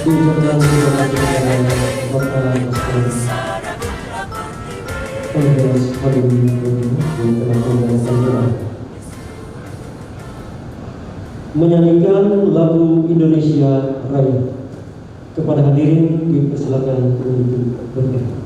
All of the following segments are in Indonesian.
diucapkan selamat dengan Bapak Andreas Halim yang telah mengadakan menyanyikan lagu Indonesia Raya. Kepada hadirin dipersilakan untuk berdiri.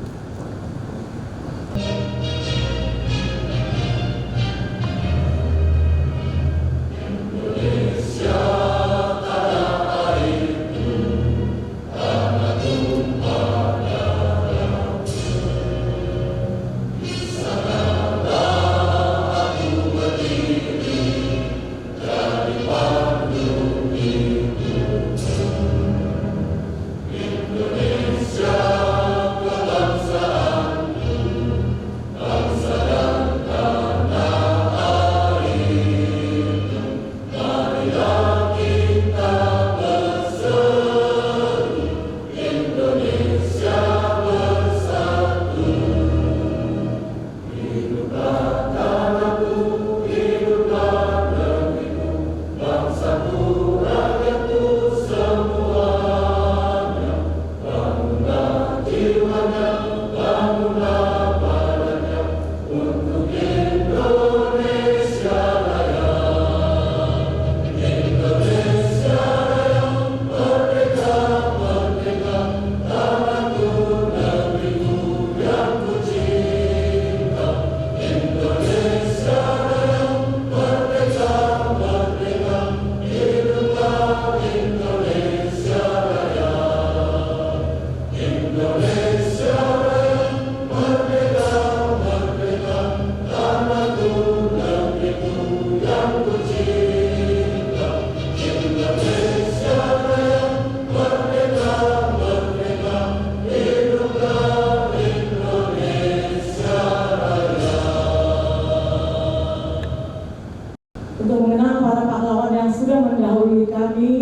Untuk mengenang para pahlawan yang sudah mendahului kami,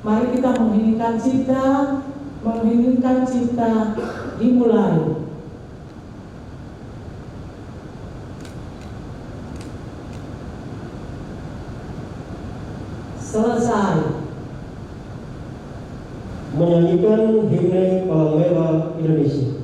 mari kita mengheningkan cipta dimulai. Selesai. Menyanyikan himne Palang Merah Indonesia.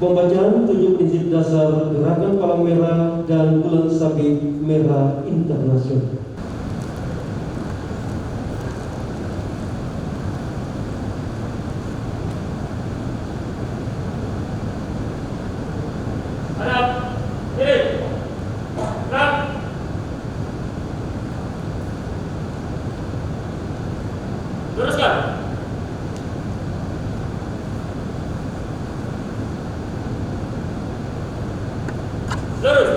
Pembacaan 7 prinsip dasar Gerakan Palang Merah dan Bulan Sabit Merah Internasional. Teruskan. Terus.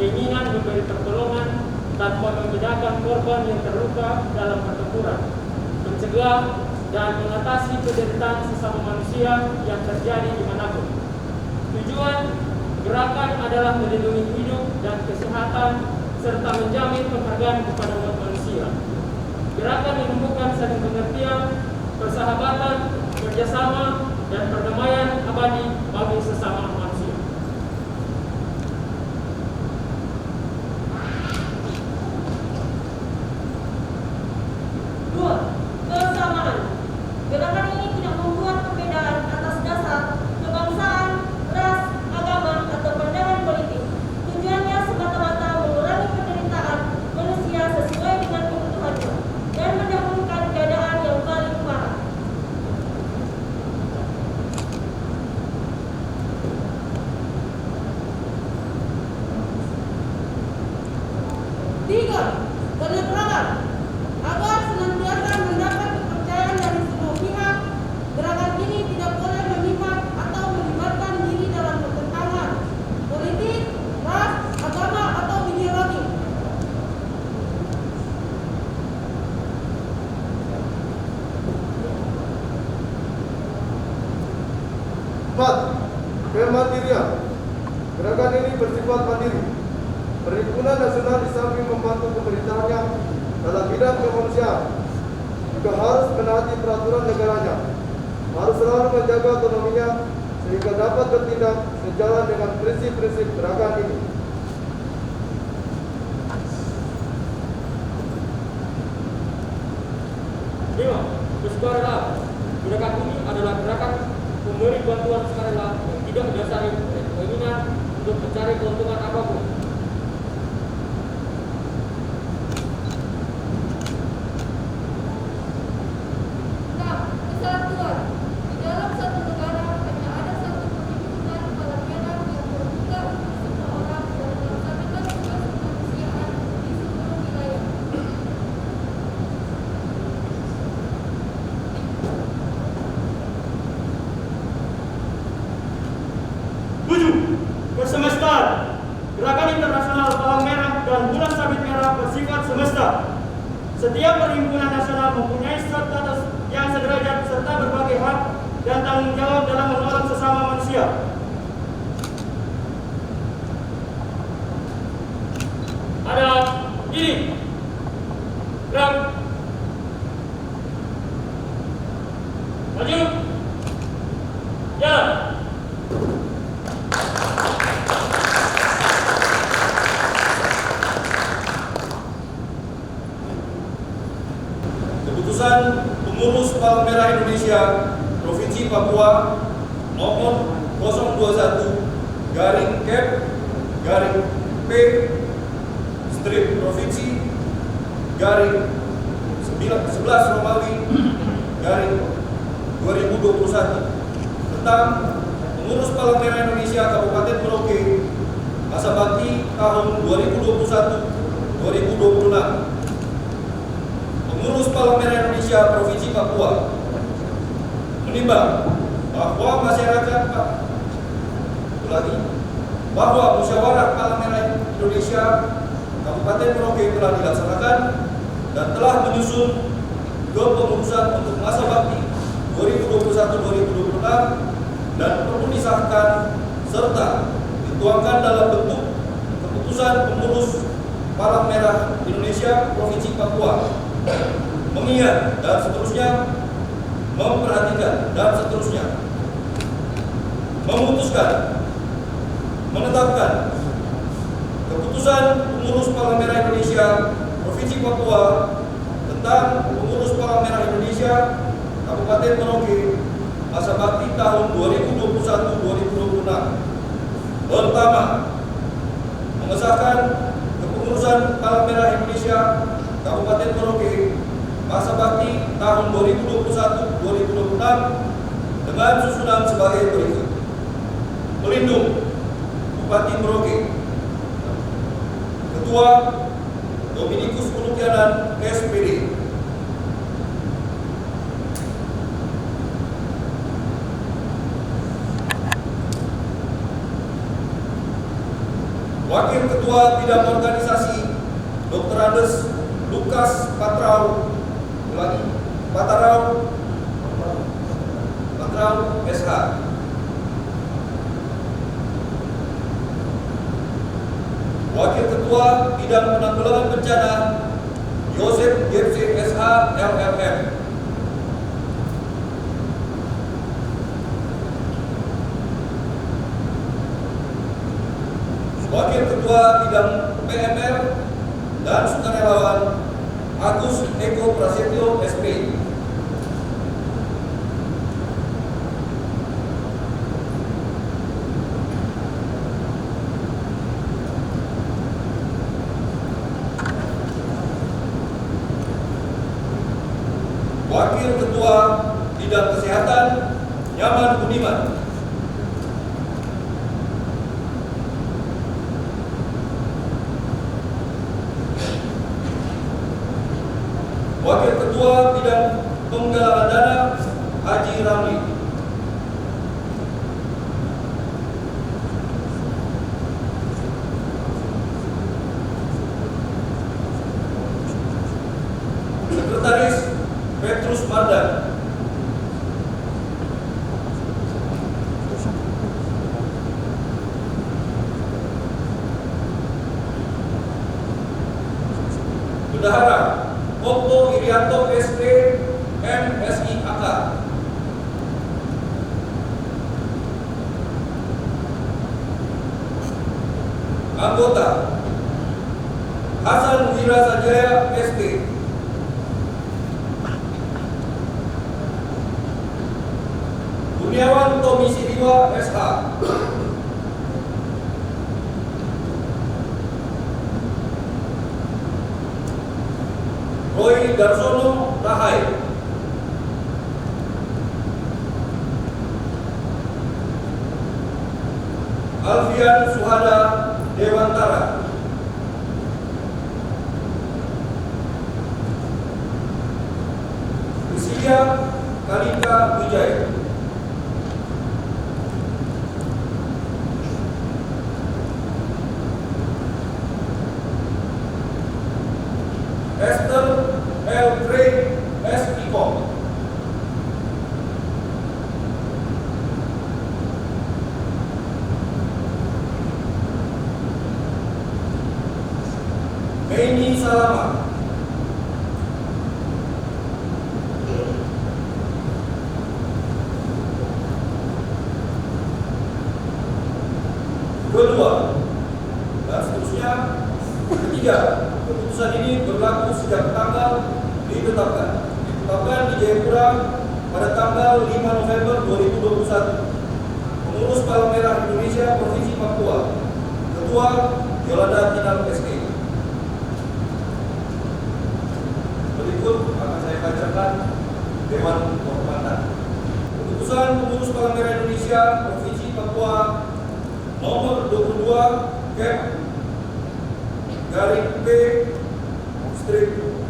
keinginan memberi pertolongan tanpa membedakan korban yang terluka dalam pertempuran, mencegah dan mengatasi penderitaan sesama manusia yang terjadi dimanapun. Tujuan gerakan adalah melindungi hidup dan kesehatan serta menjamin penghargaan kepada umat manusia. Gerakan menumbuhkan saling pengertian, persahabatan, kerjasama, dan perdamaian abadi bagi sesama manusia. Dua, kesamaan. Gerakan ini tidak membuat perbedaan atas dasar kebangsaan, ras, agama, atau pandangan politik. Tujuannya semata-mata mengurangi penderitaan manusia sesuai dengan kebutuhannya dan mendahulukan keadaan yang paling parah. Tiga, kenetralan. Agar senantiasa mendapat kepercayaan dari semua pihak, gerakan ini tidak boleh memihak atau melibatkan diri dalam pertentangan politik, ras, agama, atau ideologi. Empat, kemandirian. Gerakan ini bersifat mandiri. Perhimpunan Nasional di samping membantu pemerintahnya dalam bidang kemanusiaan, juga harus menaati peraturan negaranya, harus selalu menjaga otonominya sehingga dapat bertindak sejalan dengan prinsip-prinsip gerakan ini. Lima, bersukarela. Gerakan ini adalah gerakan memberi bantuan sukarela yang tidak berdasari keinginan untuk mencari keuntungan apapun. Kesatuan. Di dalam satu negara hanya ada satu perhimpunan Palang Merah yang terbuka untuk semua orang dan melaksanakan tugas kemanusiaan di seluruh wilayah. Tujuh, bersemesta. Gerakan internasional Palang Merah dan Bulan Sabit Merah bersifat semesta. Setiap perhimpunan nasional mempunyai status yang sederajat serta berbagai hak dan tanggung jawab dalam menolong sesama manusia. Ada ini, gerak, maju, jalan. Keputusan Pengurus Palang Merah Indonesia Provinsi Papua nomor 021-P/11 tentang Pengurus Palang Merah Indonesia Kabupaten Merauke masa bakti tahun 2021-2026. Pengurus Palang Merah Indonesia Provinsi Papua menimbang bahwa bahwa musyawarah Palang Merah Indonesia Kabupaten Merauke telah dilaksanakan dan telah menyusun kepengurusan untuk masa bakti 2021-2026 dan perlu disahkan serta dituangkan dalam bentuk keputusan pengurus Palang Merah Indonesia Provinsi Papua, mengingat dan seterusnya, memperhatikan dan seterusnya, memutuskan, menetapkan keputusan pengurus Palang Merah Indonesia Provinsi Papua tentang pengurus Palang Merah Indonesia Kabupaten Merauke masa bakti tahun 2021-2026. Pertama, mengesahkan kepengurusan Palang Merah Indonesia Kabupaten Merauke masa bakti tahun 2021-2026 dengan susunan sebagai berikut. Pelindung Bupati Merauke. Ketua Dominikus Pulukianan SPD. Wakil Ketua Bidang Organisasi Dr. Andes Lukas Patrau SH. Wakil Ketua Bidang Penanggulangan Bencana Yosef Gepsi SH LLM. Wakil Ketua Bidang PMR dan Sukarelawan Agus Eko Prasetyo SP. Wakil Ketua Bidang Kesehatan Nyaman Budiman. Wakil Ketua Bidang Penggalangan Dana Haji Ramli. Sekretaris Petrus Mardan. Bendahara Okto Irianto SP MSI AK. Anggota Hasan Wira Sanjaya SP. Kurniawan Tommy Sidiwa SH. Roy Darsono Rahai. Alfian Suhada Dewantara. Lucia Kalika Wijaya. Esther L. Craig S. Ipong. Meni Salama. Kedua dan seterusnya. Ketiga, keputusan ini berlaku sejak tanggal ditetapkan di Jayapura pada tanggal 5 November 2021. Pengurus Palang Merah Indonesia Provinsi Papua, Ketua Yolanda Tinal SK. Berikut akan saya bacakan Dewan Kehormatan. Keputusan Pengurus Palang Merah Indonesia Provinsi Papua nomor 22 Cap garing P strip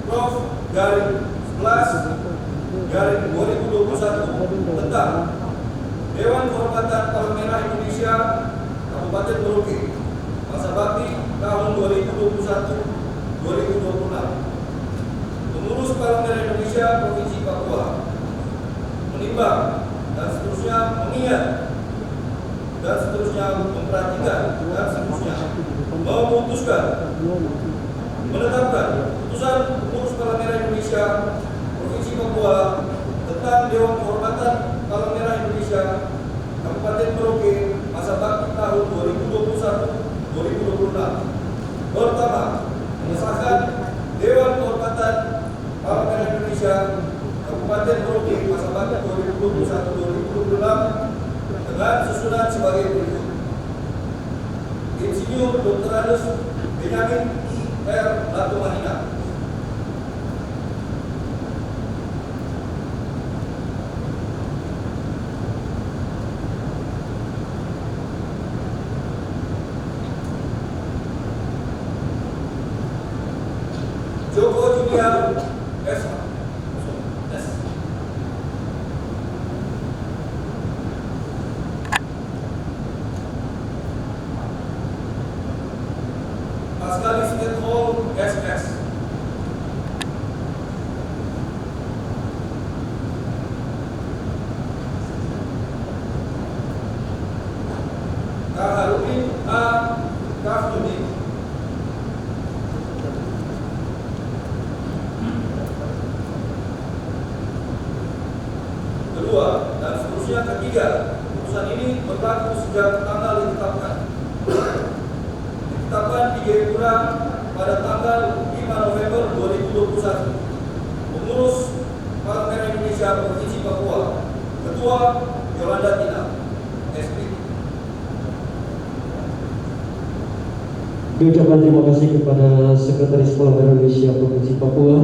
Prof garing 11 garing 2021 tentang Dewan Kehormatan Palang Merah Indonesia Kabupaten Merauke masa bakti tahun 2021-2026. Pengurus Palang Merah Indonesia Provinsi Papua menimbang dan seterusnya mengingat dan seterusnya memperhatikan dan seterusnya memutuskan menetapkan putusan Pengurus Palang Merah Indonesia Provinsi Papua tentang Dewan Kehormatan Palang Merah Indonesia Kabupaten Merauke masa bakti tahun 2021-2026. Pertama, mengesahkan Dewan Kehormatan Palang Merah Indonesia Kabupaten Merauke masa bakti 2021-2026 dengan susunan sebagai berikut. Insinyur Dr. Andes Benyamin I.R. Latumahina. Joko Julian S. SS. Kaharudin A. Kafdudi. Kedua dan seterusnya ketiga, putusan ini berlaku sejak tanggal ditetapkan. Ditetapkan di Jayapura pada tanggal 5 November 2021. Pengurus Palang Merah Indonesia Provinsi Papua, Ketua Yolanda Tina, SP. Diucapkan terima kasih kepada Sekretaris Palang Merah Indonesia Provinsi Papua.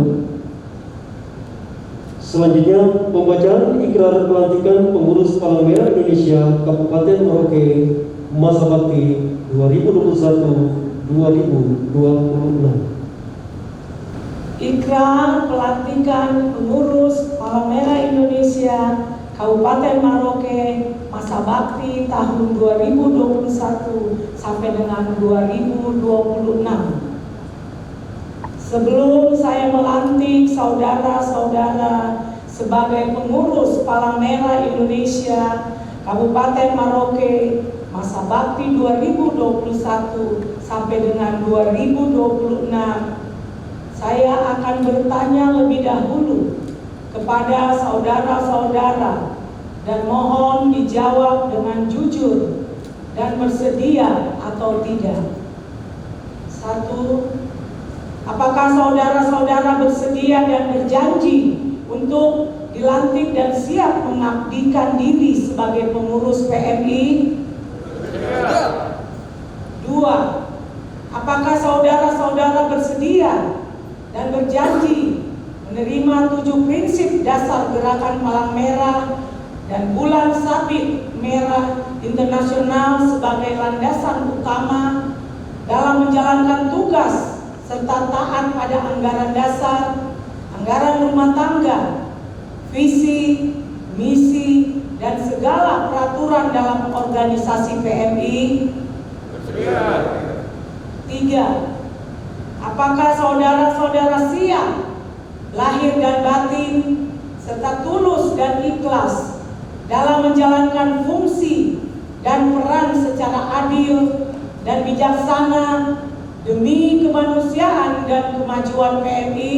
Selanjutnya, pembacaan ikrar pelantikan pengurus Palang Merah Indonesia Kabupaten Merauke masa bakti 2021-2026. Ikrar pelantikan pengurus Palang Merah Indonesia Kabupaten Merauke masa bakti tahun 2021 sampai dengan 2026. Sebelum saya melantik saudara-saudara sebagai pengurus Palang Merah Indonesia Kabupaten Merauke masa bakti 2021 sampai dengan 2026, saya akan bertanya lebih dahulu kepada saudara-saudara dan mohon dijawab dengan jujur dan bersedia atau tidak. 1. Apakah saudara-saudara bersedia dan berjanji untuk dilantik dan siap mengabdikan diri sebagai pengurus PMI? 2. Apakah saudara-saudara bersedia dan berjanji menerima 7 prinsip dasar Gerakan Palang Merah dan Bulan Sabit Merah Internasional sebagai landasan utama dalam menjalankan tugas serta taat pada anggaran dasar, anggaran rumah tangga, visi, misi, dan segala peraturan dalam organisasi PMI? 3. Apakah saudara-saudara siap lahir dan batin serta tulus dan ikhlas dalam menjalankan fungsi dan peran secara adil dan bijaksana demi kemanusiaan dan kemajuan PMI?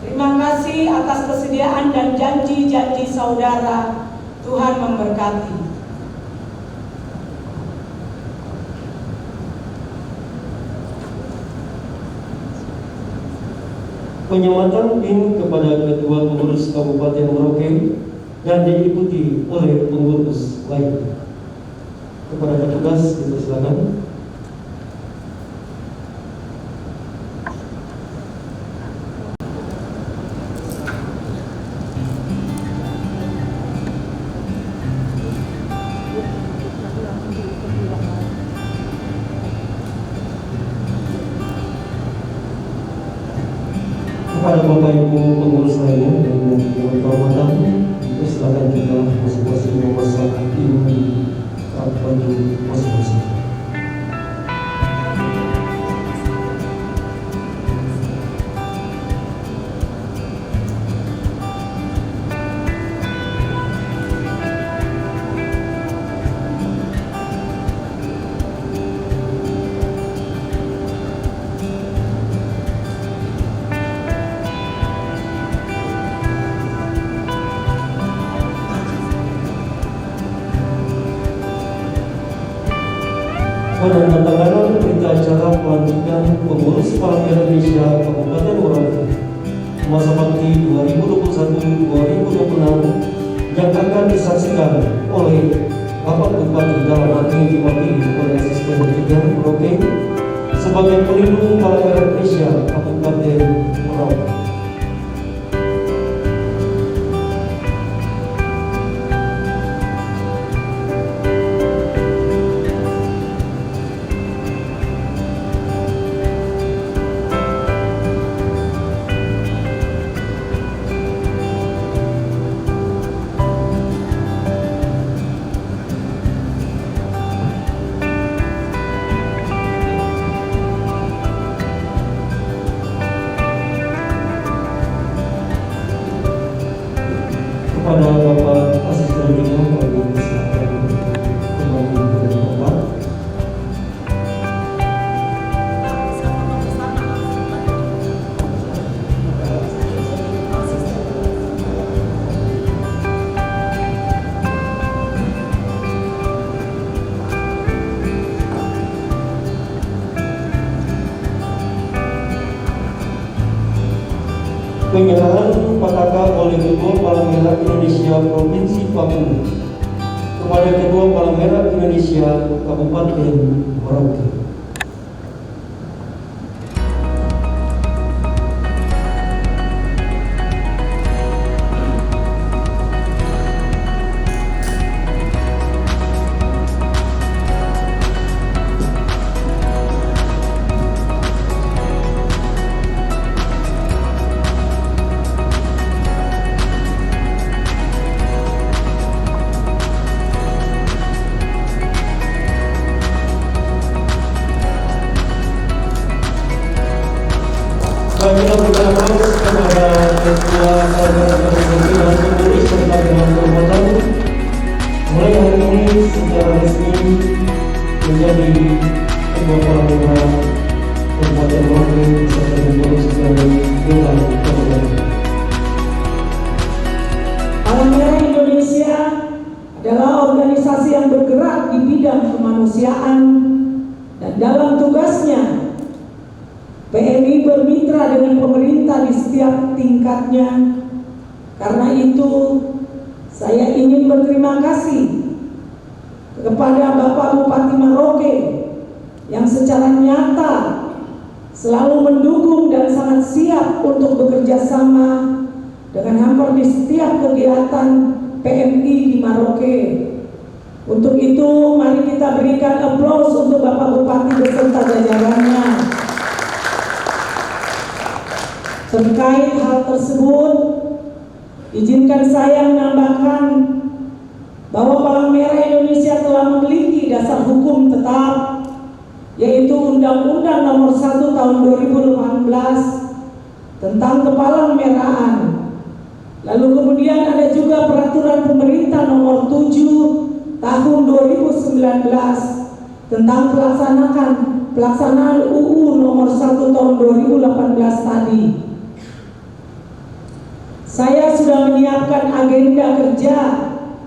Terima kasih atas kesediaan dan janji-janji saudara. Tuhan memberkati. Penyematan PIN kepada Ketua Pengurus Kabupaten Merauke dan diikuti oleh pengurus lainnya. Kepada petugas dipersilakan. Kepada Bapak Ibu pengurus lainnya dan yang kehormatan, silakan juga masing-masing memasang PIN di baju masing-masing. Pada tantangan berita acara pelantikan pengurus Palang Merah Indonesia Kabupaten Merauke masa bakti 2021-2026 yang akan disaksikan oleh Bapak Bupati dalam arti diwakili oleh Asisten 3 Merauke sebagai pelindung Palang Merah Indonesia Kabupaten Merauke. Penyerahan Pataka oleh Ketua Palang Merah Indonesia Provinsi Papua kepada Ketua Palang Merah Indonesia Kabupaten Merauke. Kami berikan aplaus kepada Ketua Palang Pengurus serta dengan kehormatan mulai hari ini secara resmi menjadi Ketua Palang Merah Kabupaten Merauke serta pengurus dari Dewan Kabupaten. Palang Merah Indonesia adalah organisasi yang bergerak di bidang kemanusiaan dan dalam tugasnya PMI bermitra dengan pemerintah di setiap tingkatnya. Karena itu, saya ingin berterima kasih kepada Bapak Bupati Merauke yang secara nyata selalu mendukung dan sangat siap untuk bekerja sama dengan hampir di setiap kegiatan PMI di Merauke. Untuk itu, mari kita berikan aplaus untuk Bapak Bupati beserta jajarannya. Terkait hal tersebut, izinkan saya menambahkan bahwa Palang Merah Indonesia telah memiliki dasar hukum tetap, yaitu Undang-Undang Nomor 1 Tahun 2018 tentang Kepalang Merahan. Lalu kemudian ada juga Peraturan Pemerintah Nomor 7 Tahun 2019 tentang pelaksanaan UU Nomor 1 Tahun 2018 tadi. Saya sudah menyiapkan agenda kerja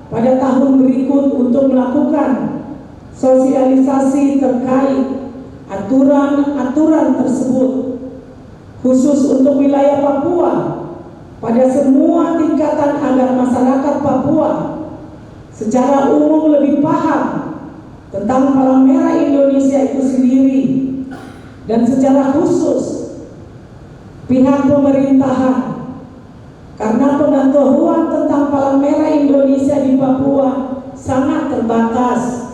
pada tahun berikut untuk melakukan sosialisasi terkait aturan-aturan tersebut, khusus untuk wilayah Papua pada semua tingkatan agar masyarakat Papua secara umum lebih paham tentang Palang Merah Indonesia itu sendiri, dan secara khusus pihak pemerintahan. Karena pengetahuan tentang Palang Merah Indonesia di Papua sangat terbatas.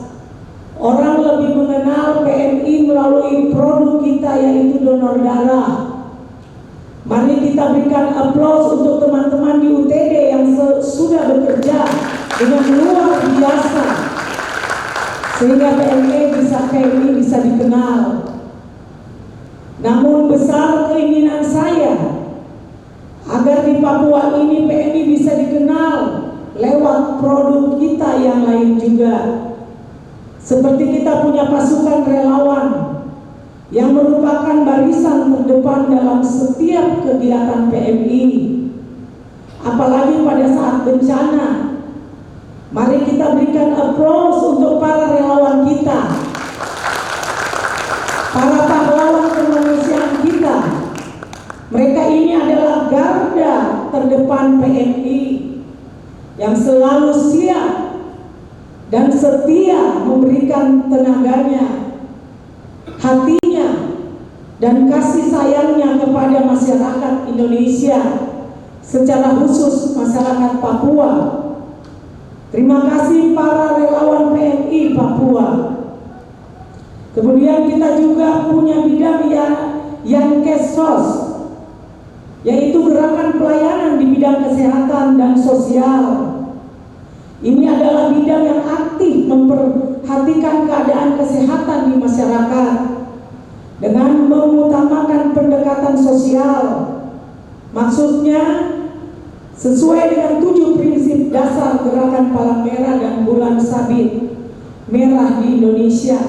Orang lebih mengenal PMI melalui produk kita, yaitu donor darah. Mari kita berikan aplaus untuk teman-teman di UTD yang sudah bekerja dengan luar biasa sehingga PMI bisa dikenal. Namun besar keinginan saya agar di Papua ini PMI bisa dikenal lewat produk kita yang lain juga. Seperti kita punya pasukan relawan yang merupakan barisan terdepan dalam setiap kegiatan PMI. Apalagi pada saat bencana. Mari kita berikan aplaus untuk para relawan kita, para pahlawan kemanusiaan kita. Mereka ini adalah garda terdepan PMI yang selalu siap dan setia memberikan tenaganya, hatinya, dan kasih sayangnya kepada masyarakat Indonesia, secara khusus masyarakat Papua. Terima kasih para relawan PMI Papua. Kemudian kita juga punya bidang yang Kesos, yaitu gerakan pelayanan di bidang kesehatan dan sosial. Ini adalah bidang yang aktif memperhatikan keadaan kesehatan di masyarakat dengan mengutamakan pendekatan sosial. Maksudnya sesuai dengan 7 prinsip dasar gerakan Palang Merah dan Bulan Sabit Merah di Indonesia,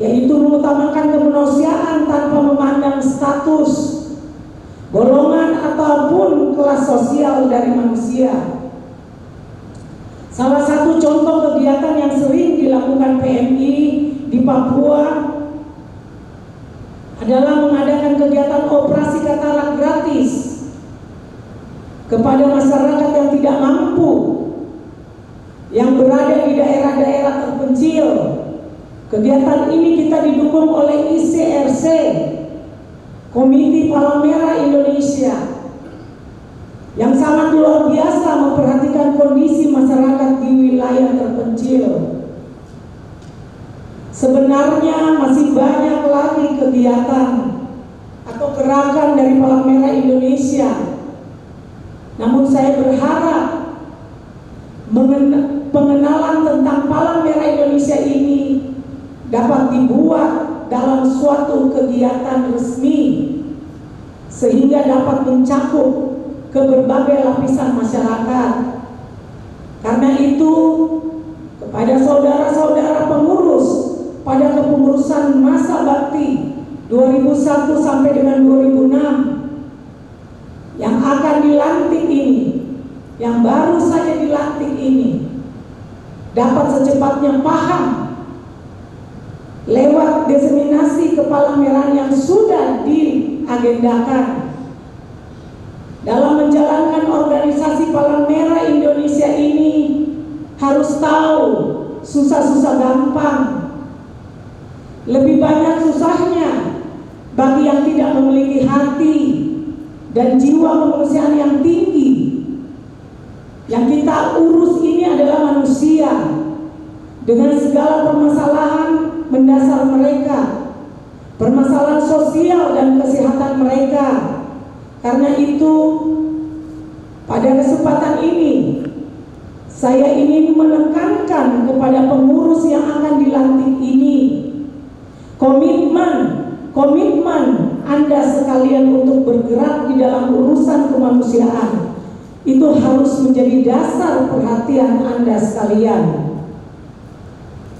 yaitu mengutamakan kemanusiaan tanpa memandang status, golongan ataupun kelas sosial dari manusia. Salah satu contoh kegiatan yang sering dilakukan PMI di Papua adalah mengadakan kegiatan operasi katarak gratis kepada masyarakat yang tidak mampu, yang berada di daerah-daerah terpencil. Kegiatan ini kita didukung oleh ICRC, Komite Palang Merah Indonesia, yang sangat luar biasa memperhatikan kondisi masyarakat di wilayah terpencil. Sebenarnya masih banyak lagi kegiatan atau gerakan dari Palang Merah Indonesia. Namun saya berharap pengenalan tentang Palang Merah Indonesia ini dapat dibuat dalam suatu kegiatan resmi sehingga dapat mencakup ke berbagai lapisan masyarakat. Karena itu, kepada saudara-saudara pengurus pada kepengurusan masa bakti 2001 sampai dengan 2006 yang akan dilantik ini, yang baru saja dilantik ini, dapat secepatnya paham lewat diseminasi Palang Merah yang sudah diagendakan dalam menjalankan organisasi Palang Merah Indonesia ini. Harus tahu susah-susah gampang, lebih banyak susahnya bagi yang tidak memiliki hati dan jiwa kemanusiaan yang tinggi. Yang kita urus ini adalah manusia dengan segala permasalahan mendasar mereka, permasalahan sosial dan kesehatan mereka. Karena itu, pada kesempatan ini saya ingin menekankan kepada pengurus yang akan dilantik ini, komitmen Anda sekalian untuk bergerak di dalam urusan kemanusiaan itu harus menjadi dasar perhatian Anda sekalian.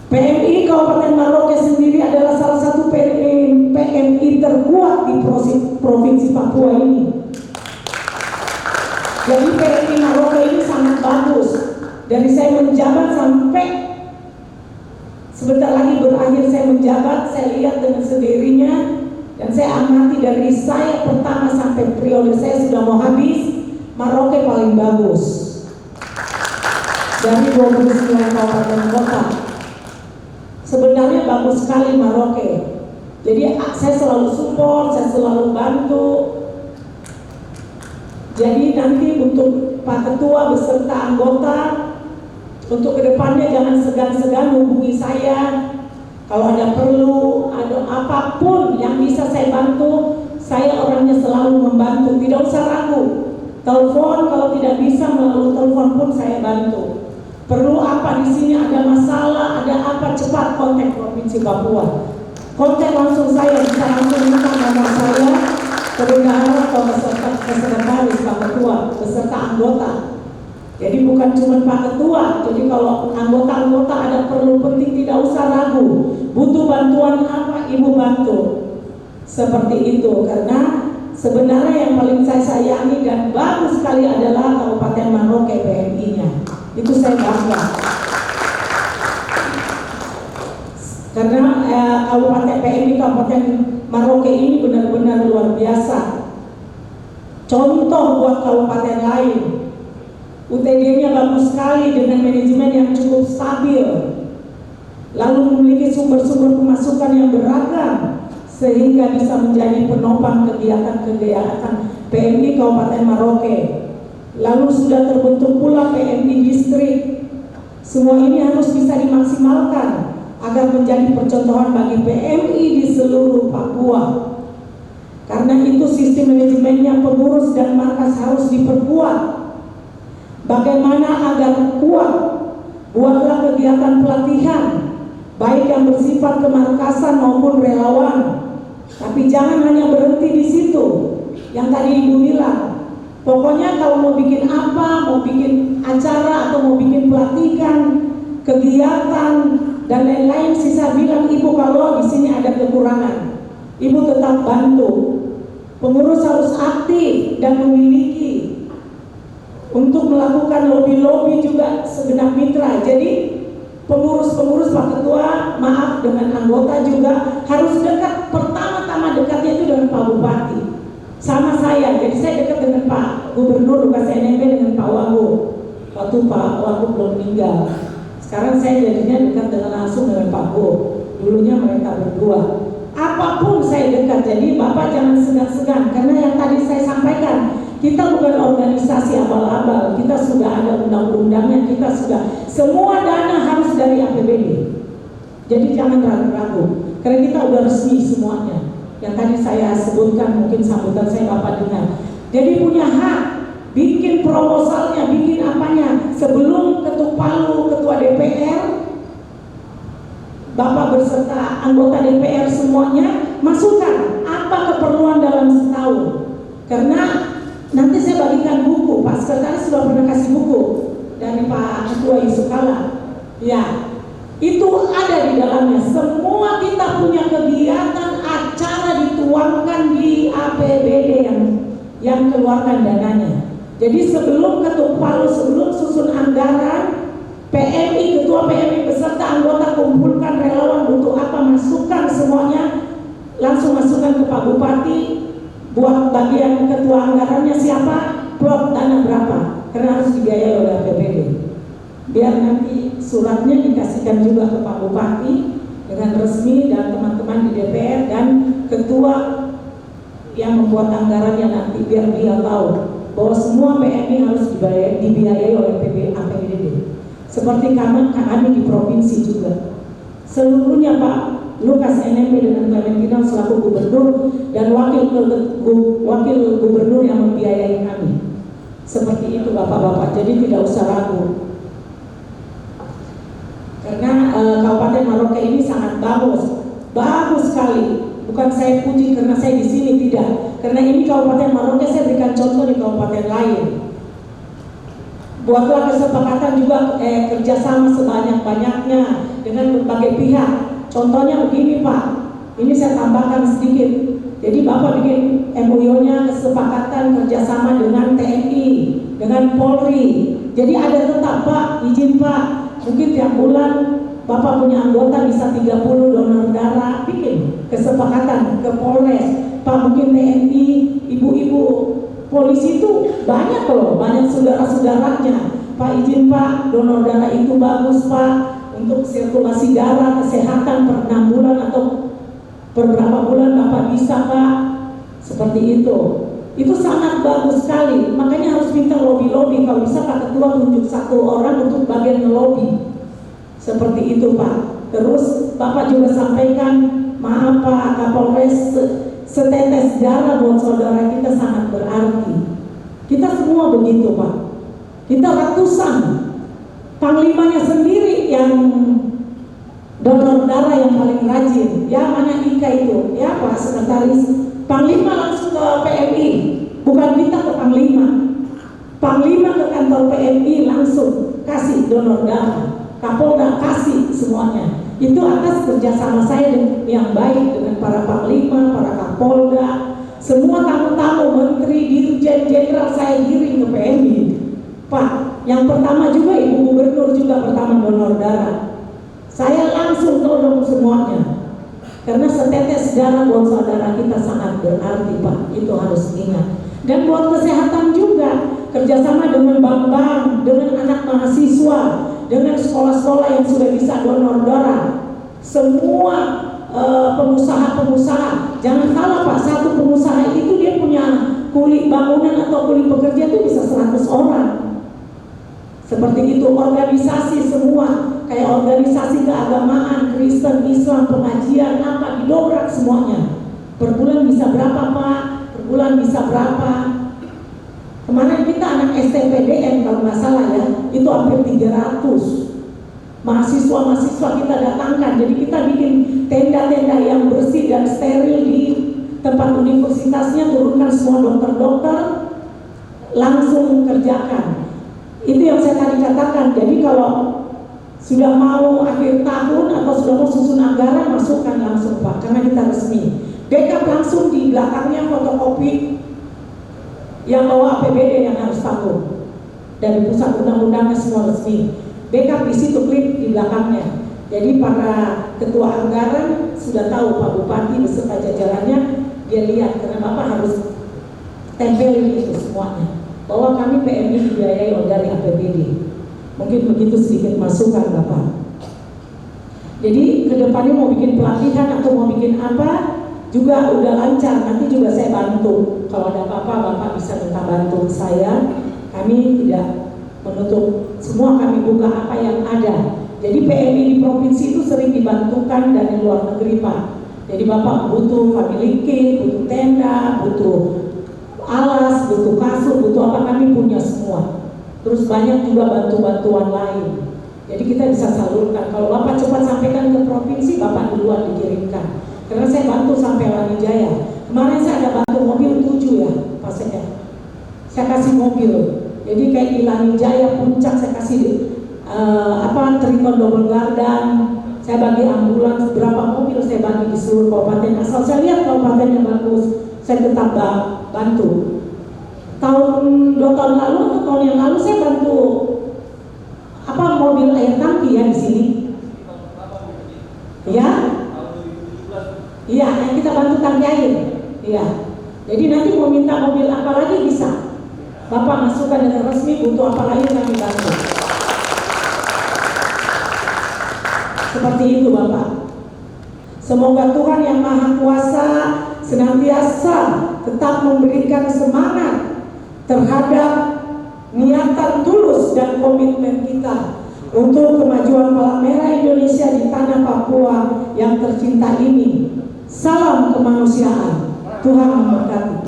PMI Kabupaten Merauke sendiri adalah salah satu PMI terkuat di Provinsi Papua ini. Jadi PMI Merauke ini sangat bagus. Dari saya menjabat sampai sebentar lagi berakhir saya menjabat, saya lihat dengan sendirinya dan saya amati dari saya pertama sampai periode saya sudah mau habis, Merauke paling bagus dari 29 kabupaten kota. Sebenarnya bagus sekali Merauke. Jadi saya selalu support, saya selalu bantu. Jadi nanti untuk Pak Ketua beserta anggota, untuk kedepannya jangan segan-segan hubungi saya. Kalau ada perlu, ada apapun yang bisa saya bantu, saya orangnya selalu membantu. Tidak usah ragu. Telepon, kalau tidak bisa melalui telepon pun saya bantu. Perlu apa di sini, ada masalah, ada apa, cepat kontak Provinsi Papua. Kontak langsung saya, bisa langsung minta nomor saya ke bendahara atau beserta sekretaris Pak Ketua beserta anggota. Jadi bukan cuma Pak Ketua, jadi kalau anggota-anggota ada perlu penting tidak usah ragu. Butuh bantuan apa, Ibu bantu. Seperti itu, karena sebenarnya yang paling saya sayangi dan bagus sekali adalah Kabupaten Merauke PMI-nya. Itu saya bangga. Karena Kabupaten PMI Kabupaten Merauke ini benar-benar luar biasa. Contoh buat kabupaten lain. UTD-nya bagus sekali dengan manajemen yang cukup stabil. Lalu memiliki sumber-sumber pemasukan yang beragam sehingga bisa menjadi penopang kegiatan-kegiatan PMI Kabupaten Merauke. Lalu sudah terbentuk pula PMI distrik. Semua ini harus bisa dimaksimalkan agar menjadi percontohan bagi PMI di seluruh Papua. Karena itu sistem manajemennya pengurus dan markas harus diperkuat. Bagaimana agar kuat? Buatlah kegiatan pelatihan, baik yang bersifat kemarkasan maupun relawan. Tapi jangan hanya berhenti di situ. Yang tadi Ibu bilang, pokoknya kalau mau bikin apa, mau bikin acara atau mau bikin pelatihan, kegiatan dan lain-lain, sisa bilang Ibu kalau di sini ada kekurangan, Ibu tetap bantu. Pengurus harus aktif dan memiliki untuk melakukan lobby-lobby juga segenap mitra. Jadi pengurus-pengurus Pak Ketua, dengan anggota juga harus dekat. Pertama-tama dekatnya itu dengan Pak Bupati. sama saya. Jadi saya dekat dengan Pak Gubernur Lukas NMB dengan Pak Wagub. Waktu Pak Wagub belum meninggal. Sekarang saya jadinya dekat dengan langsung dengan Pak Go. Dulunya mereka berdua. Apapun saya dekat. Jadi Bapak jangan segan-segan. Karena yang tadi saya sampaikan, kita bukan organisasi abal-abal. Kita sudah ada undang-undangnya. Kita sudah, semua dana harus dari APBD. Jadi jangan ragu-ragu. Karena kita udah resmi semuanya. Yang tadi saya sebutkan, mungkin sambutan saya Bapak dengar. Jadi punya hak. Bikin proposalnya, bikin apanya. Sebelum ketuk palu, ketua DPR, Bapak berserta anggota DPR semuanya, masukkan apa keperluan dalam setahun. Karena nanti saya bagikan buku, Pak Sekretaris sudah pernah kasih buku dari Pak Ketua Yusuf Kala. Ya, itu ada di dalamnya. Semua kita punya kegiatan, acara dituangkan di APBD yang keluarkan dananya. Jadi sebelum ketuk palu, sebelum susun anggaran, PMI, ketua PMI beserta anggota kumpulkan relawan butuh apa, masukkan semuanya, langsung masukkan ke Pak Bupati, buat bagian ketua anggarannya siapa, plot dana berapa, karena harus dibiayai oleh APBD. Biar nanti suratnya dikasihkan juga ke Pak Bupati dengan resmi dan teman-teman di DPR dan ketua yang membuat anggarannya nanti, biar dia tahu bahwa semua PMI harus dibiayai oleh APBD. Seperti kami di provinsi juga. Seluruhnya Pak Lukas NMB dengan Clementina selaku gubernur dan wakil gubernur yang membiayai kami. Seperti itu Bapak-bapak, jadi tidak usah ragu. Karena Kabupaten Maroke ini sangat bagus sekali. Bukan saya puji karena saya di sini, tidak. Karena ini Kabupaten Maroke, saya berikan contoh di kabupaten lain. Buatlah kesepakatan juga kerjasama sebanyak-banyaknya dengan berbagai pihak. Contohnya begini Pak, ini saya tambahkan sedikit. Jadi Bapak bikin MOU-nya kesepakatan kerjasama dengan TNI, dengan Polri. Jadi ada tetap Pak, izin Pak, mungkin tiap bulan Bapak punya anggota bisa 30 donor darah, bikin kesepakatan ke Polres. Pak mungkin TNI, ibu-ibu polisi itu banyak loh, banyak saudara-saudaranya. Pak izin Pak, donor darah itu bagus Pak, untuk sirkulasi darah, kesehatan per 6 bulan atau per berapa bulan Bapak bisa Pak. Seperti itu. Itu sangat bagus sekali. Makanya harus minta lobby-lobby. Kalau bisa Pak Ketua tunjuk satu orang untuk bagian ngelobi. Seperti itu Pak. Terus Bapak juga sampaikan, maaf Pak Kapolres, setetes darah buat saudara kita sangat berarti. Kita semua begitu Pak. Kita ratusan. Panglimanya sendiri yang donor darah yang paling rajin. Ya mana Ika itu, ya Pak Sekretaris. Panglima langsung ke PMI, bukan kita ke Panglima. Panglima ke kantor PMI langsung kasih donor darah. Kapolda kasih semuanya. Itu atas kerjasama saya yang baik dengan para Panglima, para Kapolda, semua tamu-tamu, menteri, dirjen, jenderal saya giring ke PMI. Pak, yang pertama juga Ibu Gubernur juga pertama donor darah. Saya langsung tolong semuanya. Karena setetes darah buat saudara kita sangat berarti Pak, itu harus ingat. Dan buat kesehatan juga, kerjasama dengan bank-bank, dengan anak mahasiswa, dengan sekolah-sekolah yang sudah bisa donor darah. Semua pengusaha-pengusaha, jangan salah Pak, satu pengusaha itu dia punya kuli bangunan atau kuli pekerja itu bisa 100 orang. Seperti itu, organisasi semua, kayak organisasi keagamaan, Kristen, Islam, pengajian, apa, didobrak semuanya. Per bulan bisa berapa Pak? Per bulan bisa berapa? Kemarin kita anak STPDN kalau nggak salah ya, itu hampir 300. Mahasiswa-mahasiswa kita datangkan, jadi kita bikin tenda-tenda yang bersih dan steril di tempat universitasnya, turunkan semua dokter-dokter, langsung kerjakan. Itu yang saya tadi katakan. Jadi kalau sudah mau akhir tahun atau sudah mau susun anggaran, masukkan langsung Pak, karena kita resmi. Backup langsung di belakangnya fotokopi yang bawa APBD yang harus tanggung. Dari pusat undang-undangnya semua resmi. Backup di situ, klik di belakangnya. Jadi para ketua anggaran sudah tahu, Pak Bupati beserta jajarannya, dia lihat karena Bapak harus tempelin itu semuanya, bahwa kami PMI dibiayai dari APBD. Mungkin begitu sedikit masukan Bapak. Jadi kedepannya mau bikin pelatihan atau mau bikin apa juga udah lancar. Nanti juga saya bantu. Kalau ada apa-apa Bapak bisa minta bantu saya. Kami tidak menutup, semua kami buka apa yang ada. Jadi PMI di provinsi itu sering dibantukan dari luar negeri Pak. Jadi Bapak butuh family kit, butuh tenda, butuh alas, butuh kasur, butuh apa, kami punya semua. Terus banyak juga bantu-bantuan lain. Jadi kita bisa salurkan. Kalau Bapak cepat sampaikan ke provinsi, Bapak duluan dikirimkan. Karena saya bantu sampai Lani Jaya. Kemarin saya ada bantu mobil 7 ya, Pak Sekda. Saya kasih mobil. Jadi kayak di Lani Jaya Puncak saya kasih trikot double gardan. Saya bagi ambulans, berapa mobil saya bagi di seluruh kabupaten. Asal saya lihat kabupaten yang bagus, saya tetap bantu. Tahun 2 tahun lalu atau tahun yang lalu saya bantu mobil air tangki ya di sini. Ya? Iya, yang kita bantu tangki air. Iya. Jadi nanti mau minta mobil apa lagi bisa. Bapak masukkan dengan resmi, butuh apa lagi kami bantu. Seperti itu Bapak. Semoga Tuhan yang Maha Kuasa senantiasa tetap memberikan semangat terhadap niatan tulus dan komitmen kita untuk kemajuan Palang Merah Indonesia di tanah Papua yang tercinta ini. Salam kemanusiaan. Tuhan memberkati.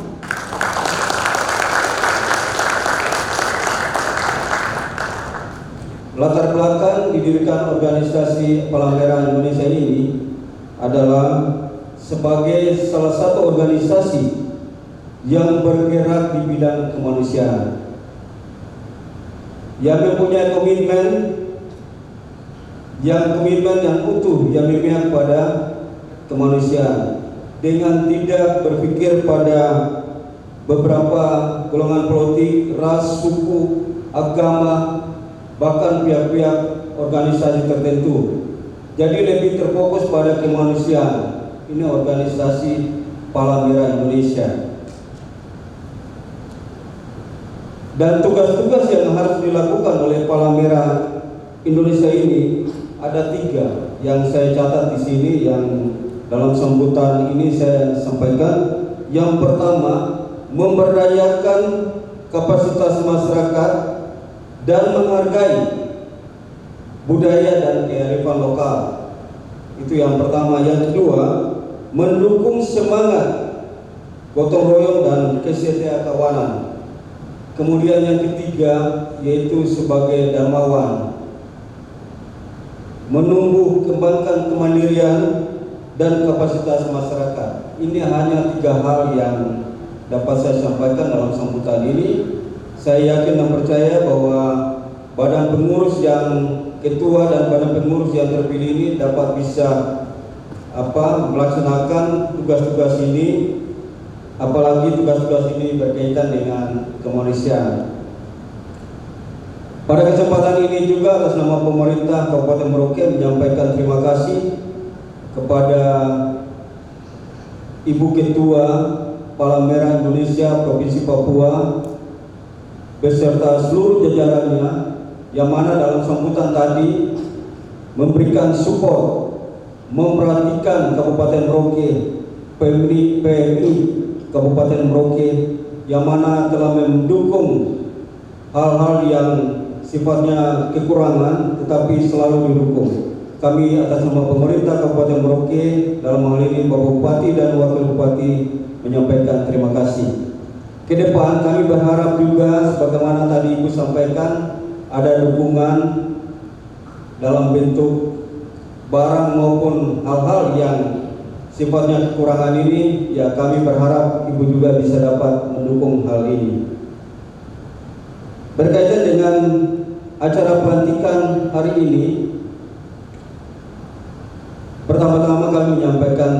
Latar belakang didirikan organisasi Palang Merah Indonesia ini adalah sebagai salah satu organisasi yang bergerak di bidang kemanusiaan, yang mempunyai komitmen yang utuh, yang memihak pada kemanusiaan, dengan tidak berpikir pada beberapa golongan politik, ras, suku, agama, bahkan pihak-pihak organisasi tertentu. Jadi lebih terfokus pada kemanusiaan. Ini organisasi Palang Merah Indonesia. Dan tugas-tugas yang harus dilakukan oleh Palang Merah Indonesia ini ada 3 yang saya catat di sini, yang dalam sambutan ini saya sampaikan. Yang pertama, memberdayakan kapasitas masyarakat dan menghargai budaya dan kearifan lokal. Itu yang pertama. Yang kedua, mendukung semangat gotong royong dan kesetiaan kawanan. Kemudian yang ketiga, yaitu sebagai dermawan, menumbuh kembangkan kemandirian dan kapasitas masyarakat. Ini hanya 3 hal yang dapat saya sampaikan dalam sambutan ini. Saya yakin dan percaya bahwa badan pengurus yang ketua dan badan pengurus yang terpilih ini dapat bisa melaksanakan tugas-tugas ini, apalagi tugas-tugas ini berkaitan dengan kemanusiaan. Pada kesempatan ini juga atas nama pemerintah Kabupaten Merauke menyampaikan terima kasih kepada Ibu Ketua Palang Merah Indonesia Provinsi Papua beserta seluruh jajarannya, yang mana dalam sambutan tadi memberikan support, memperhatikan Kabupaten Merauke, PMI Kabupaten Merauke, yang mana telah mendukung hal-hal yang sifatnya kekurangan tetapi selalu didukung. Kami atas nama pemerintah Kabupaten Merauke, dalam hal ini Bapak Bupati dan Wakil Bupati, menyampaikan terima kasih. Ke depan kami berharap juga sebagaimana tadi Ibu sampaikan, ada dukungan dalam bentuk barang maupun hal-hal yang sifatnya kekurangan ini. Ya, kami berharap Ibu juga bisa dapat mendukung hal ini. Berkaitan dengan acara pelantikan hari ini, pertama-tama kami menyampaikan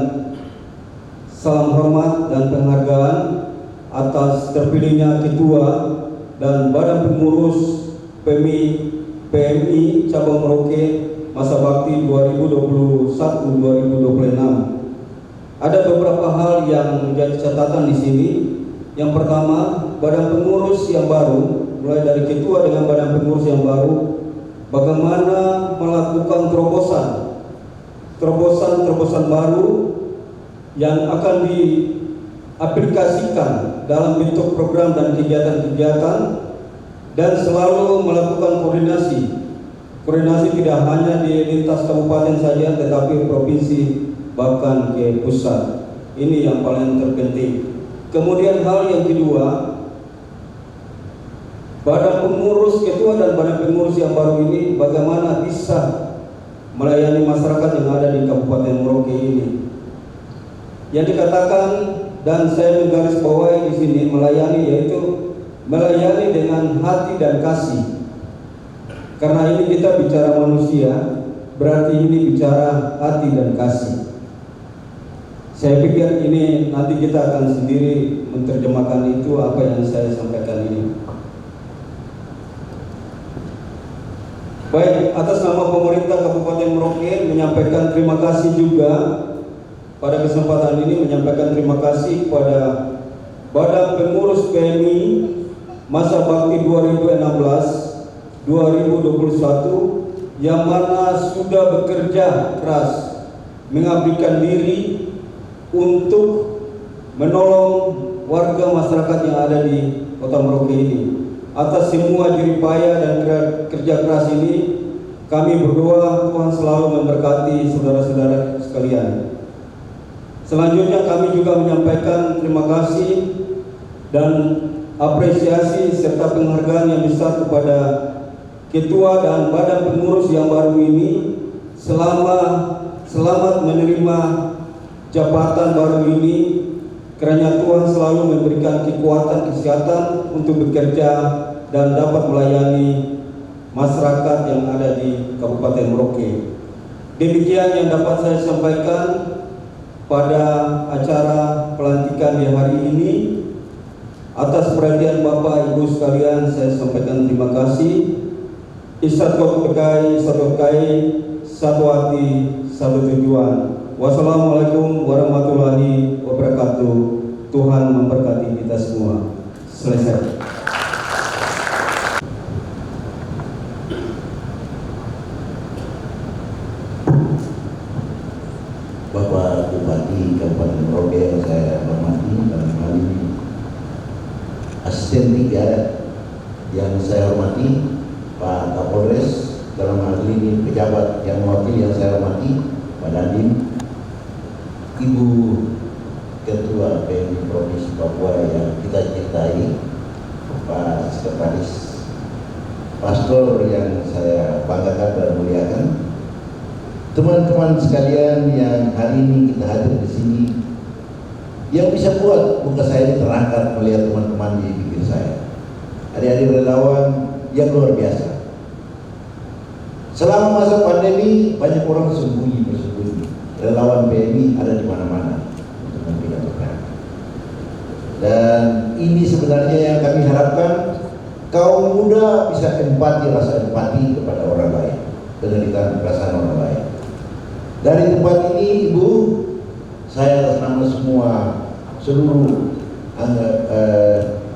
salam hormat dan penghargaan atas terpilihnya Ketua dan Badan Pengurus PMI Cabang Merauke masa bakti 2021-2026. Ada beberapa hal yang menjadi catatan di sini. Yang pertama, badan pengurus yang baru, mulai dari ketua dengan badan pengurus yang baru, bagaimana melakukan terobosan baru yang akan diaplikasikan dalam bentuk program dan kegiatan-kegiatan, dan selalu melakukan koordinasi tidak hanya di lintas kabupaten saja, tetapi provinsi bahkan ke pusat. Ini yang paling terpenting. Kemudian hal yang kedua, badan pengurus, ketua dan badan pengurus yang baru ini bagaimana bisa melayani masyarakat yang ada di Kabupaten Merauke ini. Yang dikatakan dan saya menggarisbawahi di sini melayani, yaitu melayani dengan hati dan kasih. Karena ini kita bicara manusia, berarti ini bicara hati dan kasih. Saya pikir ini nanti kita akan sendiri menerjemahkan itu apa yang saya sampaikan ini. Baik, atas nama pemerintah Kabupaten Merauke menyampaikan terima kasih juga pada kesempatan ini, menyampaikan terima kasih kepada Badan Pengurus PMI masa bakti 2016-2021 yang mana sudah bekerja keras mengabdikan diri untuk menolong warga masyarakat yang ada di Kota Merauke ini. Atas semua jeripaya dan kerja keras ini, kami berdoa Tuhan selalu memberkati saudara-saudara sekalian. Selanjutnya kami juga menyampaikan terima kasih dan apresiasi serta penghargaan yang besar kepada ketua dan badan pengurus yang baru ini selamat menerima jabatan baru ini. Kiranya Tuhan selalu memberikan kekuatan kesehatan untuk bekerja dan dapat melayani masyarakat yang ada di Kabupaten Merauke. Demikian yang dapat saya sampaikan pada acara pelantikan di hari ini. Atas perhatian Bapak Ibu sekalian, saya sampaikan terima kasih. Isat-kot bekai, satu kai, satu hati, satu tujuan. Wassalamualaikum warahmatullahi wabarakatuh. Tuhan memberkati kita semua. Selesai. Bapak Bupati Kabupaten Merauke yang saya hormati, dan hal ini Asisten 3 yang saya hormati, Pak Kapolres, dalam hal ini pejabat yang mewakili yang saya hormati, Pak Dandim, Ibu Ketua PMI Provinsi Papua yang kita cintai, Pak Sekretaris, Pastor yang saya banggakan dan muliakan, teman-teman sekalian yang hari ini kita hadir di sini, yang bisa buat muka saya ini terangkat melihat teman-teman di bibir saya, adik-adik relawan yang luar biasa. Selama masa pandemi banyak orang bersembunyi. Relawan PMI ada di mana-mana untuk memberikan program. Dan ini sebenarnya yang kami harapkan, kaum muda bisa rasa empati kepada orang lain, penderitaan perasaan orang lain. Dari tempat ini, Ibu, saya atas nama semua seluruh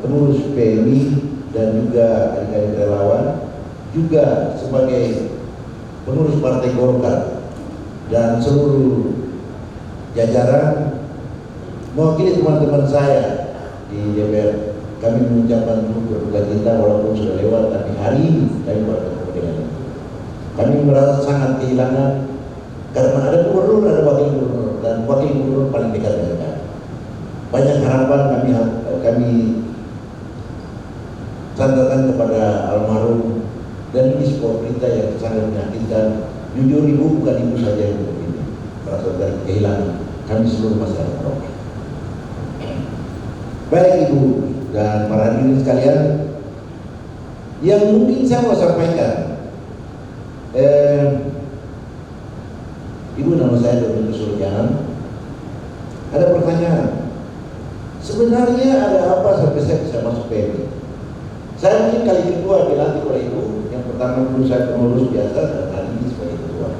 pengurus PMI dan juga adik-adik relawan, juga sebagai pengurus Partai Golkar dan seluruh jajaran mewakili teman-teman saya di DPR, kami mengucapkan berduka cita walaupun sudah lewat, tapi hari ini kami bertemu dengan itu. Kami merasa sangat kehilangan karena ada gubernur, ada wakil gubernur, dan wakil gubernur paling dekat dengan kami. Banyak harapan kami sandarkan kepada almarhum, dan ini sebuah berita yang sangat menyakitkan. Jujur, Ibu, bukan Ibu saja yang begini, merasa dari kehilangan kami seluruh masyarakat Merauke. Baik Ibu dan para hadirin sekalian, yang mungkin saya mau sampaikan, Ibu, nama saya Dr. Suryana. Ada pertanyaan, sebenarnya ada apa sampai saya bisa masuk PMI? Saya mungkin kali kedua dilantik oleh Ibu. Yang pertama dulu saya pengurus biasa, dan hari ini sebagai ketua.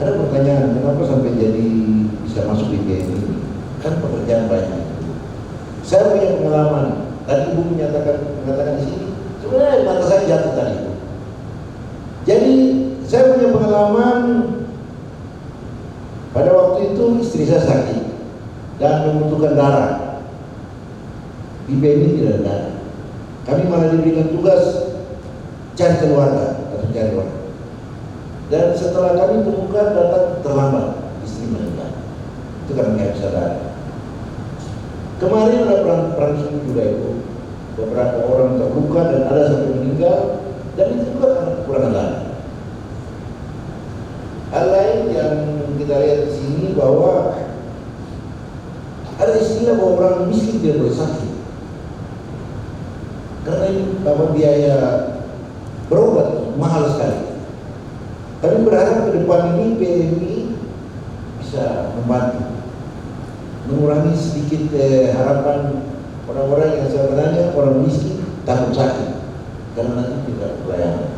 Ada pertanyaan, kenapa sampai jadi bisa masuk di PMI? Kan pekerjaan banyak. Saya punya pengalaman. Tadi Ibu mengatakan di sini, sebenarnya mata saya jatuh tadi. Jadi saya punya pengalaman pada waktu itu istri saya sakit dan membutuhkan darah. Di BNI tidak ada darah. Kami malah diberikan tugas cari keluarga atau cari orang. Dan setelah kami temukan datang terlambat, istri meninggal. Itu karena nggak bisa darah. Kemarin ada perang sungguh juga itu, beberapa orang terluka dan ada sampai meninggal, dan itu juga karena kekurangan darah. Hal lain yang kita lihat di sini bahwa ada istilah bahwa orang miskin tidak boleh sakit, karena ini biaya berobat mahal sekali. Kami berharap ke depan ini PMI bisa membantu mengurangi sedikit harapan orang-orang yang sebenarnya orang miskin takut sakit karena nanti tidak pelayanan.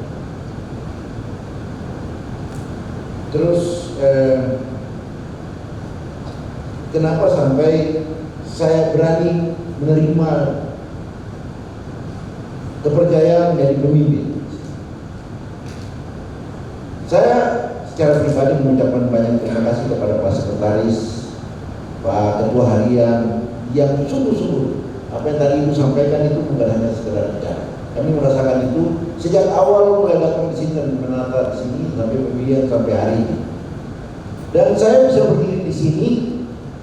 Terus kenapa sampai saya berani menerima kepercayaan dari pemimpin? Saya secara pribadi mengucapkan banyak terima kasih kepada Pak Sekretaris, Pak Ketua Harian yang sungguh-sungguh apa yang tadi Ibu sampaikan itu bukan hanya sekedar bicara. Kami merasakan itu sejak awal mulai datang di sini dan menata di sini sampai pemilihan sampai hari ini. Dan saya bisa berdiri di sini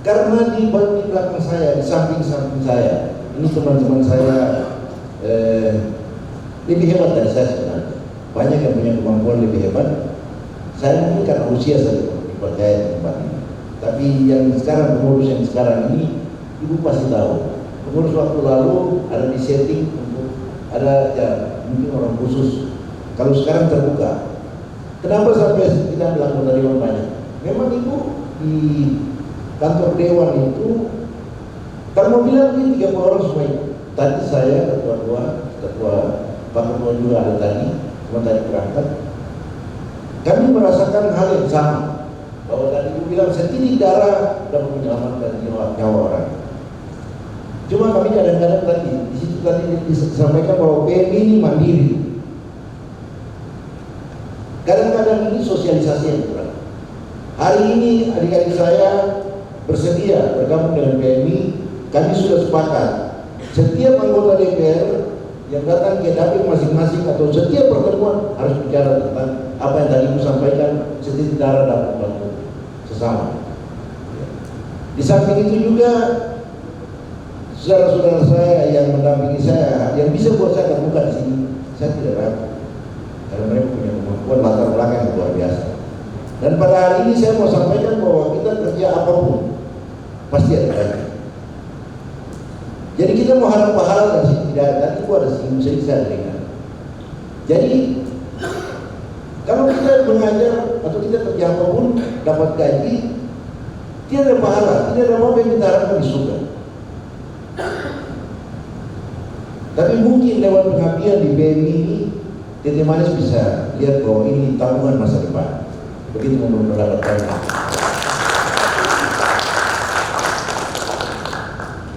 karena di belakang saya, di samping-samping saya, ini teman-teman saya lebih hebat dari saya sebenarnya. Banyak yang punya kemampuan lebih hebat. Saya mungkin karena usia saya dipercaya di tempat ini. Tapi yang sekarang, pengurus yang sekarang ini, Ibu pasti tahu. Pengurus waktu lalu ada di setting untuk ada ya mungkin orang khusus. Kalau sekarang terbuka. Kenapa sampai kita bilang anggota dewan banyak? Memang Ibu di kantor dewan itu, kalau mau bilang ini 30 orang semua. Tadi saya ketua Pak Ketua juga ada tadi, cuma tadi berangkat. Kami merasakan hal yang sama, bahwa tadi Ibu bilang setitik darah dapat menyelamatkan nyawa orang. Cuma kami kadang-kadang tadi di situ tadi disampaikan bahwa PMI ini mandiri. Kadang-kadang ini sosialisasi yang kurang. Hari ini adik-adik saya bersedia bergabung dengan PMI. Kami sudah sepakat setiap anggota DPR yang datang ke dapil masing-masing atau setiap pertemuan harus bicara tentang apa yang tadi Ibu sampaikan, setitik darah dapat membantu sesama. Di samping itu juga saudara-saudara saya yang mendampingi saya, yang bisa buat saya terbuka di sini, saya tidak ragu karena mereka punya kemampuan latar belakang yang luar biasa. Dan pada hari ini saya mau sampaikan bahwa kita kerja apapun pasti ada baiknya. Jadi kita mau harap pahala dari sini tidak ada, nanti ada sini saya dengar. Jadi kalau kita mengajar atau kita kerja apapun dapat gaji, tidak ada pahala, tidak ada apa yang kita harapkan di surga. Tapi mungkin lewat pengabdian di BMI ini, Tete Manis bisa lihat bahwa ini tabungan masa depan. Begitu mendapatkannya.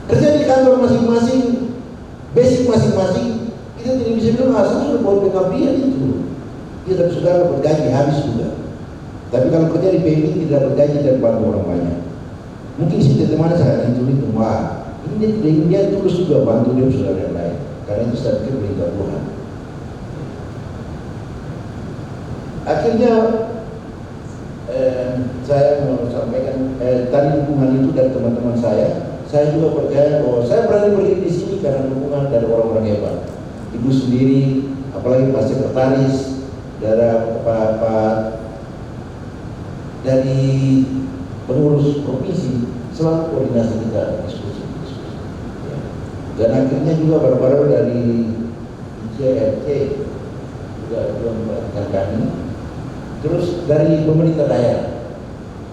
Kerja di kantor masing-masing, basic masing-masing, kita tidak bisa bilang asal sudah bawa pengabdian itu. Kita sudah dapat gaji habis juga. Tapi kalau kerja di PMI tidak dapat gaji dan bantu orang banyak. Mungkin sih teman-teman saya ditulis rumah. Ini dia tulus juga bantu dia saudara yang lain. Karena itu saya pikir berita Tuhan. Akhirnya saya mau sampaikan tadi dukungan itu dari teman-teman saya. Saya juga percaya bahwa saya berani berdiri di sini karena dukungan dari orang-orang hebat. Ibu sendiri, apalagi Pak Sekretaris, dari Pak dari pengurus provinsi, selalu koordinasi kita diskusi. Ya. Dan akhirnya juga baru-baru dari ICRT juga memperhatikan kami. Terus dari pemerintah daerah.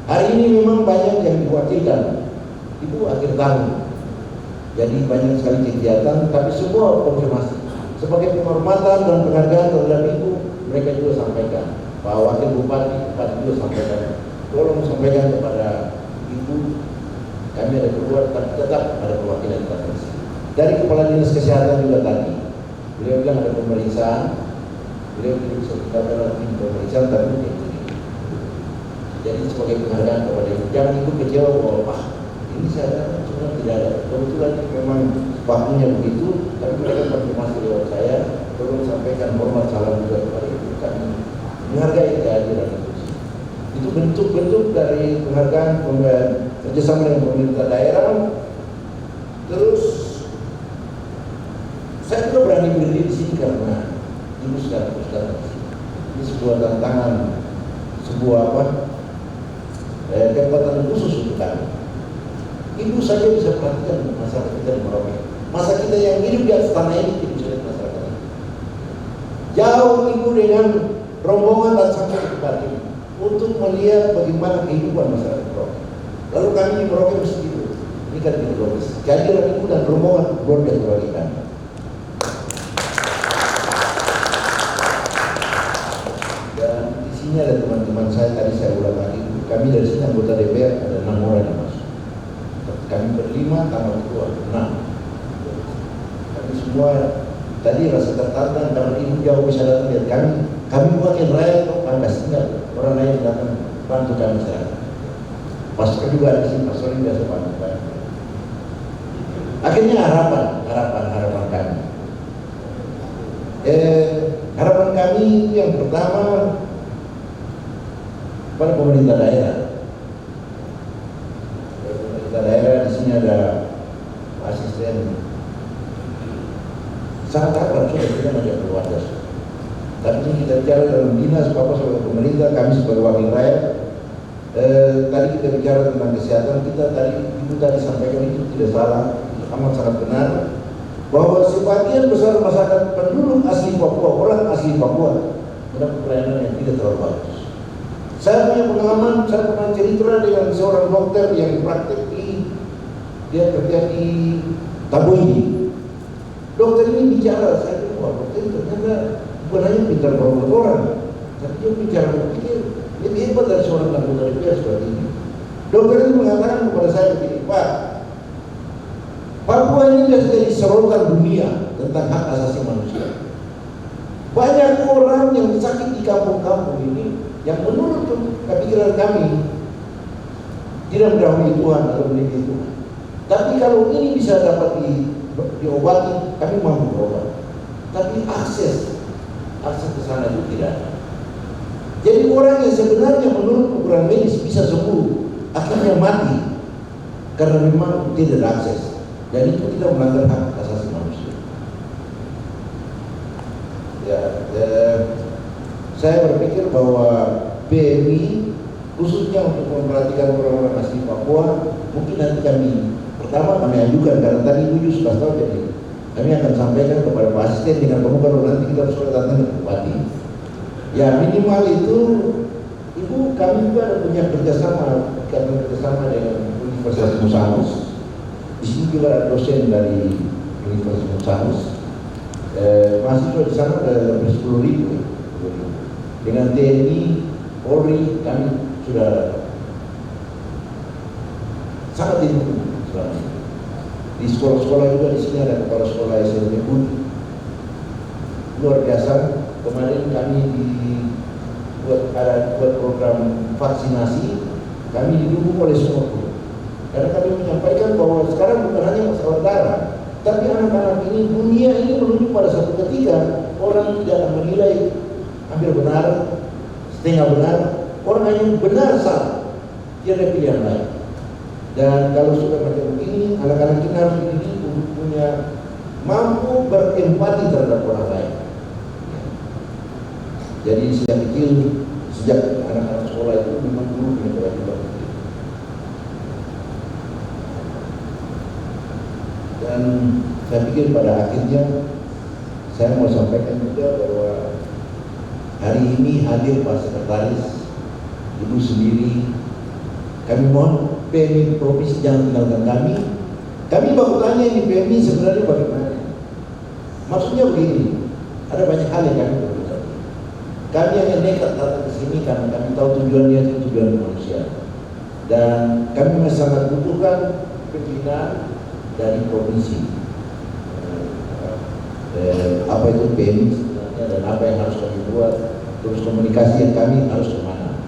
Hari ini memang banyak yang dikhawatirkan. Itu akhir tahun, jadi banyak sekali kegiatan, tapi semua konfirmasi sebagai penghormatan dan penghargaan terhadap Ibu, mereka juga sampaikan. Pak Wakil Bupati juga sampaikan, tolong sampaikan kepada Ibu, Kami ada keluar, tapi tetap ada perwakilan provinsi. Dari Kepala Dinas Kesehatan juga tadi, beliau bilang ada pemeriksaan, beliau tidak bisa dikatakan tim pemeriksaan, tapi itu. Jadi sebagai penghargaan kepada ibu, jangan ikut kecewa bahwa Pak, ini saya sebenarnya tidak ada. Kebetulan memang waktunya begitu, tapi mereka konfirmasi lewat saya, tolong sampaikan hormat salam juga kepada ibu. Kami menghargai kehadiran itu. Itu bentuk-bentuk dari penghargaan kerjasama dengan pemerintah daerah. Terus saya juga berani berdiri di sini karena ibu sekarang di sini. Ini sebuah tantangan, sebuah kekuatan khusus untuk kami. Ibu saja bisa perhatikan masyarakat kita di Merauke. Masa kita yang hidup di atas tanah ini tidak bisa lihat masyarakat ini. Jauh ibu dengan rombongan dan sampai ke Bali untuk melihat bagaimana kehidupan masyarakat Merauke. Lalu kami di Merauke mesti tidur. Ini kan tidak logis. Kehadiran ibu dan rombongan luar biasa bagi kami. Dan di sini ada teman-teman saya, tadi saya ulang lagi. Kami dari sini anggota DPR ada 6 orang yang masuk. Kami berlima, tambah ketua 6. Kami semua tadi rasa tertantang karena ibu jauh bisa datang lihat kami. Kami wakil rakyat kok Anda tinggal orang lain datang bantu kami sekarang. Pastor juga ada di sini, pastor ini biasa bantu kami. Akhirnya harapan kami. Harapan kami yang pertama pada pemerintah daerah. Pemerintah daerah di sini ada asisten. Sangat akrab sudah kita menjadi keluarga. Tapi ini kita bicara dalam dinas, Bapak sebagai pemerintah, kami sebagai wakil rakyat. Tadi kita bicara tentang kesehatan, ibu tadi sampaikan itu tidak salah, amat sangat benar. Bahwa sebagian besar masyarakat penduduk asli Papua, orang asli Papua, mendapat pelayanan yang tidak terlalu bagus. Saya punya pengalaman, saya pernah cerita dengan seorang dokter yang praktek dia kerja di Tabo ini. Dokter ini bicara, saya bilang, wah dokter ternyata bukan hanya pintar merawat orang, tapi dia bicara berpikir lebih hebat dari seorang anggota DPR seperti ini. Dokter ini mengatakan kepada saya begini, Pak, Papua ini sudah jadi sorotan dunia tentang hak asasi manusia. Banyak orang yang sakit di kampung-kampung ini yang menurut kepikiran kami tidak mendahului Tuhan atau melindungi Tuhan. Tapi kalau ini bisa dapat diobati, kami mampu berobat. Tapi akses ke sana itu tidak ada. Jadi orang yang sebenarnya menurut ukuran medis bisa sembuh, akhirnya mati karena memang tidak ada akses. Dan itu tidak melanggar hak asasi manusia. Saya berpikir bahwa PMI khususnya untuk memperhatikan orang-orang asli Papua, mungkin nanti kami ajukan karena tadi Ibu sudah tahu, jadi kami akan sampaikan kepada Pak Asisten dengan kamu kalau nanti kita harus datang ke Bupati. Ya minimal itu Ibu, kami juga ada punya kerjasama dengan Universitas Musamus. Di sini juga ada dosen dari Universitas Musamus. Mahasiswa di sana ada lebih 10.000. Dengan TNI, Polri, kami sudah sangat didukung selama ini. Di sekolah-sekolah juga di sini ada kepala sekolah SMP pun luar biasa. Kemarin kami buat program vaksinasi, kami didukung oleh semua guru. Karena kami menyampaikan bahwa sekarang bukan hanya masalah darah, tapi anak-anak ini, dunia ini menuju pada satu ketika orang tidak akan menilai hampir benar, setengah benar, orang hanya benar salah, tidak ada pilihan lain. Dan kalau sudah macam begini, anak-anak kita harus dididik untuk punya mampu berempati terhadap orang lain. Jadi sejak kecil, sejak anak-anak sekolah itu memang guru punya kewajiban. Dan saya pikir pada akhirnya saya mau sampaikan juga bahwa hari ini hadir Pak Sekretaris, Ibu sendiri. Kami mohon PMI Provinsi jangan tinggalkan kami. Kami baru tanya ini PMI sebenarnya bagaimana. Maksudnya begini, ada banyak hal yang kami butuhkan. Kami hanya nekat datang ke sini karena kami tahu tujuannya itu tujuan manusia. Dan kami masih sangat butuhkan pimpinan dari provinsi. Apa itu PMI sebenarnya dan apa yang harus kami buat, terus komunikasi yang kami harus kemana.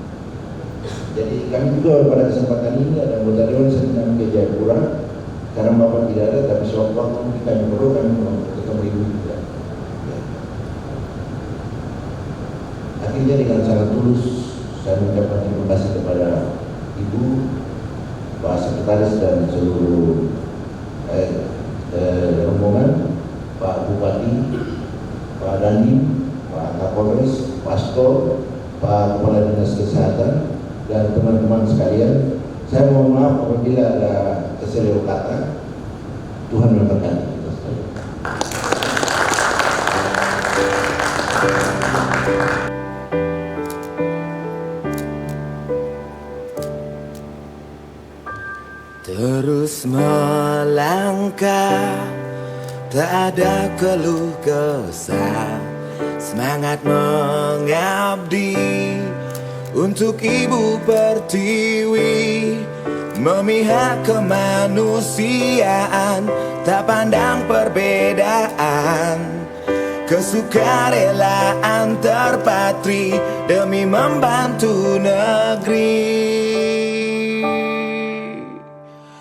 Jadi kami juga pada kesempatan ini ada anggota Dewan Senang ke Jayapura, karena Bapak tidak ada, tapi sewaktu-waktu kami perlu kami mau ketemu Ibu juga. Ya. Akhirnya dengan sangat tulus saya mengucapkan terima kasih kepada Ibu, Pak Sekretaris dan seluruh rombongan, Pak Bupati, Pak Dandim, Pak Kapolres, Pastor, Pak Kepala Dinas Kesehatan, dan teman-teman sekalian. Saya mohon maaf apabila ada kesalahan kata. Tuhan memberkati kita sekalian. Terus melangkah, tak ada keluh kesah, semangat mengabdi untuk Ibu Pertiwi, memihak kemanusiaan, tak pandang perbedaan, kesukarelaan terpatri demi membantu negeri.